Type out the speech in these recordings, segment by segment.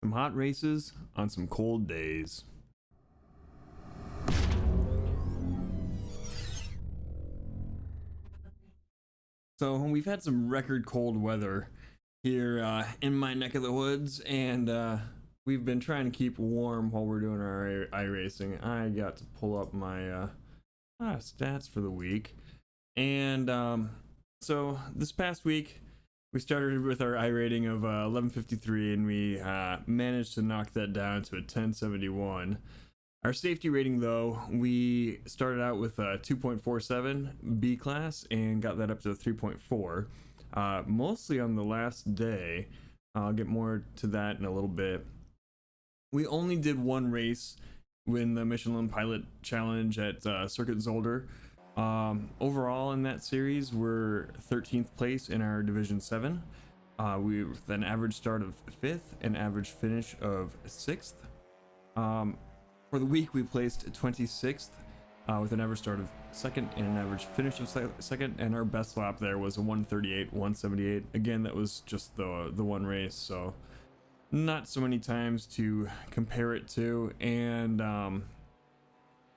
Some hot races on some cold days. So we've had some record cold weather here in my neck of the woods, and we've been trying to keep warm while we're doing our iRacing. I got to pull up my stats for the week, and so this past week we started with our iRating of 1153, and we managed to knock that down to a 1071. Our safety rating, though, we started out with a 2.47 B class and got that up to a 3.4, mostly on the last day. I'll get more to that in a little bit. We only did one race in the Michelin Pilot Challenge at Circuit Zolder. Overall in that series, we're 13th place in our Division 7. We with an average start of 5th and average finish of 6th. For the week, we placed 26th with an average start of 2nd and an average finish of 2nd, and our best lap there was a 1:38.178. Again, that was just the one race, so not so many times to compare it to. And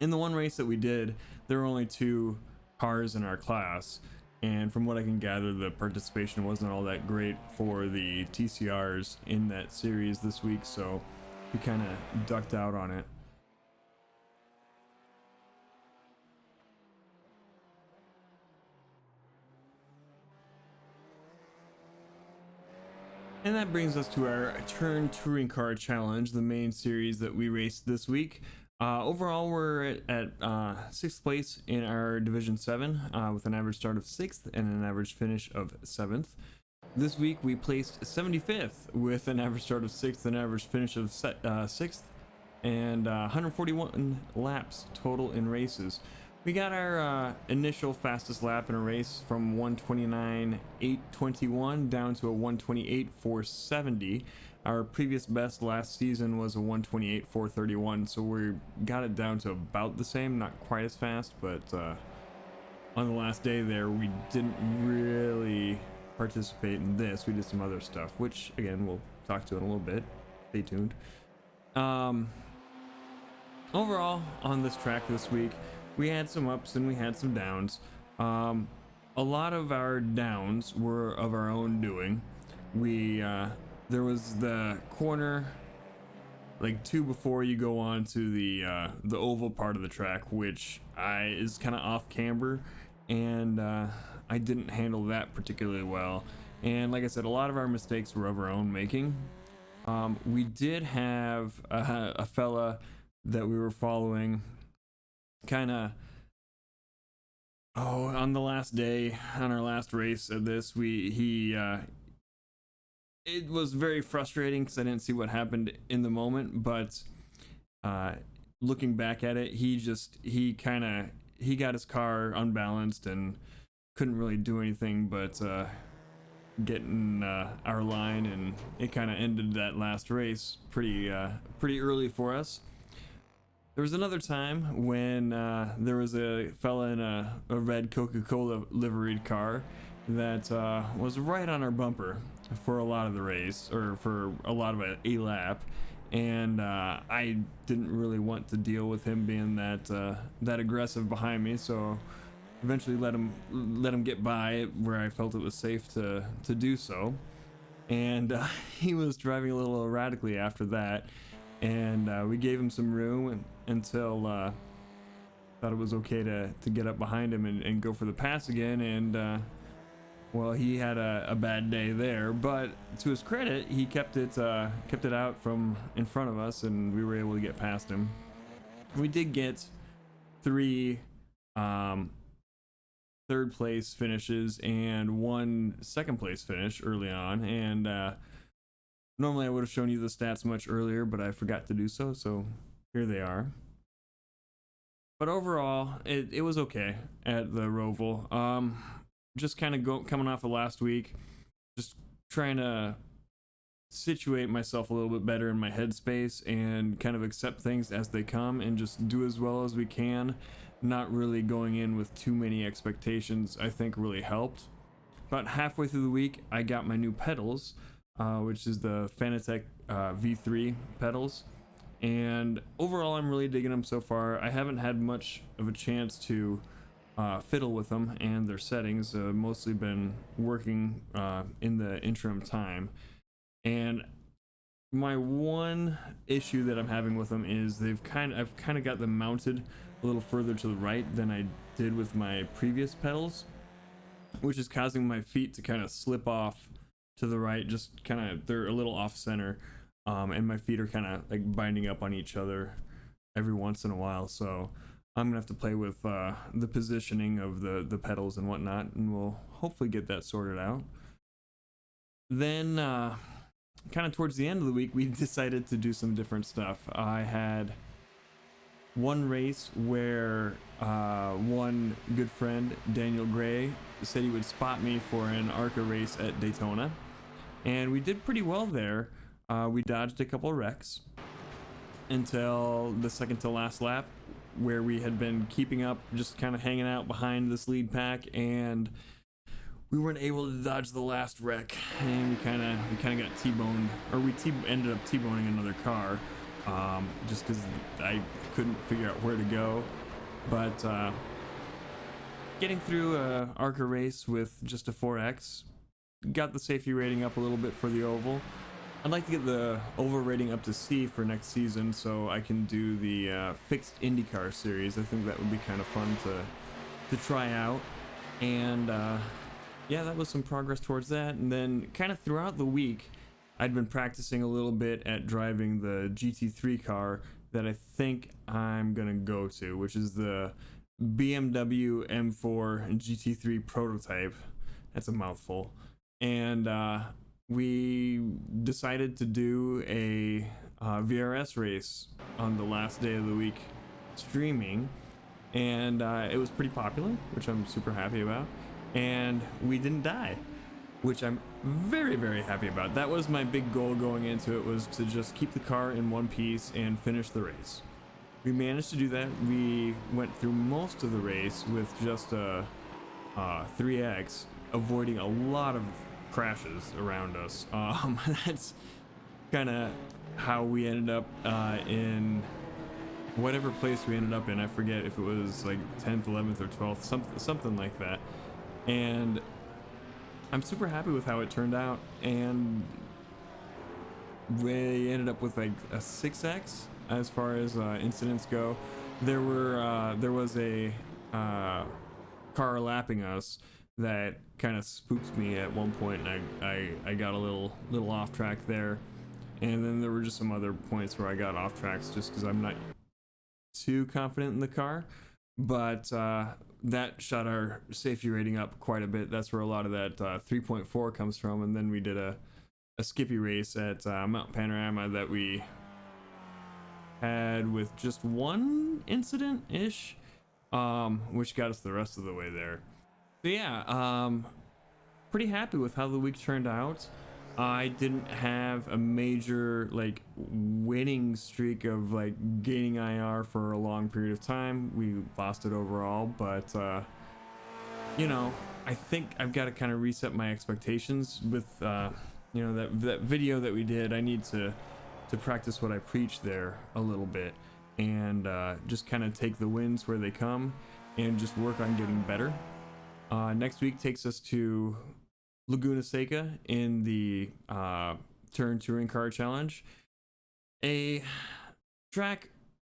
in the one race that we did, there were only 2 cars in our class, and from what I can gather, the participation wasn't all that great for the TCRs in that series this week, so we kind of ducked out on it. And that brings us to our Turn Touring Car Challenge, the main series that we raced this week. Overall, we're at 6th place in our Division 7 with an average start of 6th and an average finish of 7th. This week, we placed 75th with an average start of 6th and average finish of 6th, and 141 laps total in races. We got our initial fastest lap in a race from 1:29.821 down to a 1:28.470. Our previous best last season was a 1:28.431, so we got it down to about the same, not quite as fast, but on the last day there, we didn't really participate in this. We did some other stuff, which again we'll talk to in a little bit. Stay tuned. Overall, on this track this week, we had some ups and we had some downs. A lot of our downs were of our own doing. There was the corner, like 2 before you go on to the oval part of the track, which is kind of off camber, and I didn't handle that particularly well. And like I said, a lot of our mistakes were of our own making. We did have a fella that we were following kind of on the last day, on our last race of this, it was very frustrating because I didn't see what happened in the moment, but looking back at it, he got his car unbalanced and couldn't really do anything but get in our line, and it kind of ended that last race pretty early for us. There was another time when there was a fella in a red Coca-Cola liveried car that was right on our bumper for a lot of the race, or for a lot of a lap, and I didn't really want to deal with him being that aggressive behind me, so eventually let him get by where I felt it was safe to do so. And he was driving a little erratically after that, and we gave him some room until thought it was okay to get up behind him and go for the pass again. And well, he had a bad day there, but to his credit, he kept it out from in front of us, and we were able to get past him. We did get 3 third place finishes and 1 second place finish early on, and normally I would have shown you the stats much earlier, but I forgot to do so, so here they are. But overall, it was okay at the Roval. Just kind of coming off of last week, just trying to situate myself a little bit better in my headspace and kind of accept things as they come and just do as well as we can. Not really going in with too many expectations, I think, really helped. About halfway through the week, I got my new pedals, which is the Fanatec V3 pedals, and overall I'm really digging them so far. I haven't had much of a chance to fiddle with them and their settings. Mostly been working in the interim time, and my one issue that I'm having with them is I've kind of got them mounted a little further to the right than I did with my previous pedals, which is causing my feet to kind of slip off to the right. Just kind of, they're a little off center, and my feet are kind of like binding up on each other every once in a while. So I'm gonna have to play with the positioning of the pedals and whatnot, and we'll hopefully get that sorted out. Then kind of towards the end of the week, we decided to do some different stuff. I had one race where one good friend, Daniel Gray, said he would spot me for an ARCA race at Daytona, and we did pretty well there. We dodged a couple of wrecks until the second to last lap, where we had been keeping up, just kind of hanging out behind this lead pack, and we weren't able to dodge the last wreck, and we kind of got T-boned, or we ended up T-boning another car, just because I couldn't figure out where to go. But getting through a ARCA race with just a 4X, got the safety rating up a little bit for the oval. I'd like to get the oval rating up to C for next season, so I can do the fixed IndyCar series. I think that would be kind of fun to try out. And yeah, that was some progress towards that. And then kind of throughout the week, I'd been practicing a little bit at driving the GT3 car that I think I'm gonna go to, which is the BMW M4 GT3 prototype. That's a mouthful. And we decided to do a VRS race on the last day of the week streaming, and it was pretty popular, which I'm super happy about. And we didn't die, which I'm very, very happy about. That was my big goal going into it, was to just keep the car in one piece and finish the race. We managed to do that. We went through most of the race with just a 3X, avoiding a lot of crashes around us. That's kind of how we ended up in whatever place we ended up in. I forget if it was like 10th, 11th, or 12th, something like that. And I'm super happy with how it turned out, and we ended up with like a 6X as far as incidents go. There was a car lapping us that kind of spooked me at one point, and I got a little off track there. And then there were just some other points where I got off tracks just because I'm not too confident in the car. But that shot our safety rating up quite a bit. That's where a lot of that 3.4 comes from. And then we did a skippy race at Mount Panorama that we had with just one incident-ish, which got us the rest of the way there. So yeah, pretty happy with how the week turned out. I didn't have a major like winning streak of like gaining IR for a long period of time. We lost it overall, but you know, I think I've got to kind of reset my expectations with you know, that video that we did. I need to practice what I preach there a little bit, and just kind of take the wins where they come and just work on getting better. Next week takes us to Laguna Seca in the Turn Touring Car Challenge, a track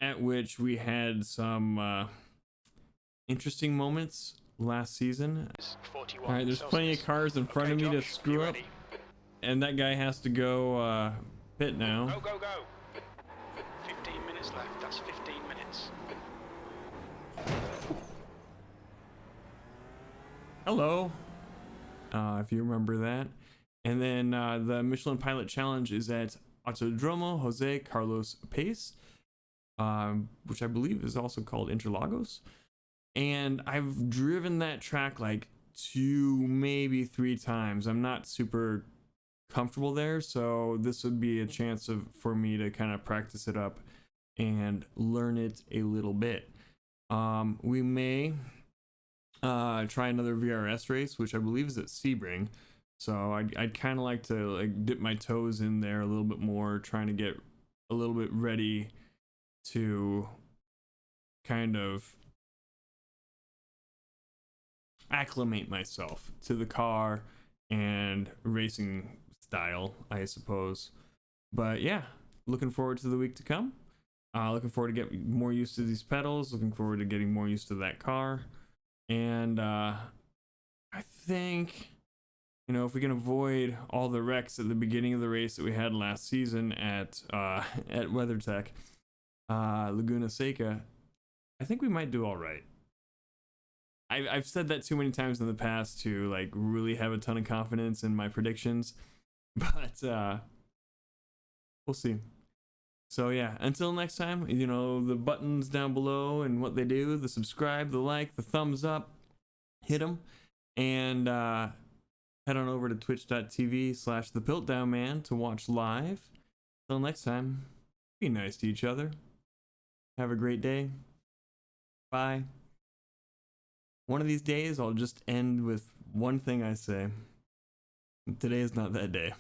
at which we had some interesting moments last season. All right, there's plenty of cars in front of me to screw up, and that guy has to go pit now. Go, go, go. 15 minutes left. That's 15 minutes. Hello. If you remember that. And then the Michelin Pilot Challenge is at Autodromo Jose Carlos Pace, which I believe is also called Interlagos. And I've driven that track like 2, maybe 3 times. I'm not super comfortable there, so this would be a chance for me to kind of practice it up and learn it a little bit. We may try another VRS race, which I believe is at Sebring. So I'd kind of like to like dip my toes in there a little bit more, trying to get a little bit ready to kind of acclimate myself to the car and racing style, I suppose. But yeah, looking forward to the week to come. Looking forward to get more used to these pedals. Looking forward to getting more used to that car. And I think, you know, if we can avoid all the wrecks at the beginning of the race that we had last season at at WeatherTech, Laguna Seca, I think we might do all right. I've said that too many times in the past to like really have a ton of confidence in my predictions, but we'll see. So yeah, until next time, you know, the buttons down below and what they do, the subscribe, the like, the thumbs up, hit them, and head on over to twitch.tv/the Piltdown Man to watch live. Till next time, be nice to each other. Have a great day. Bye. One of these days, I'll just end with one thing I say. Today is not that day.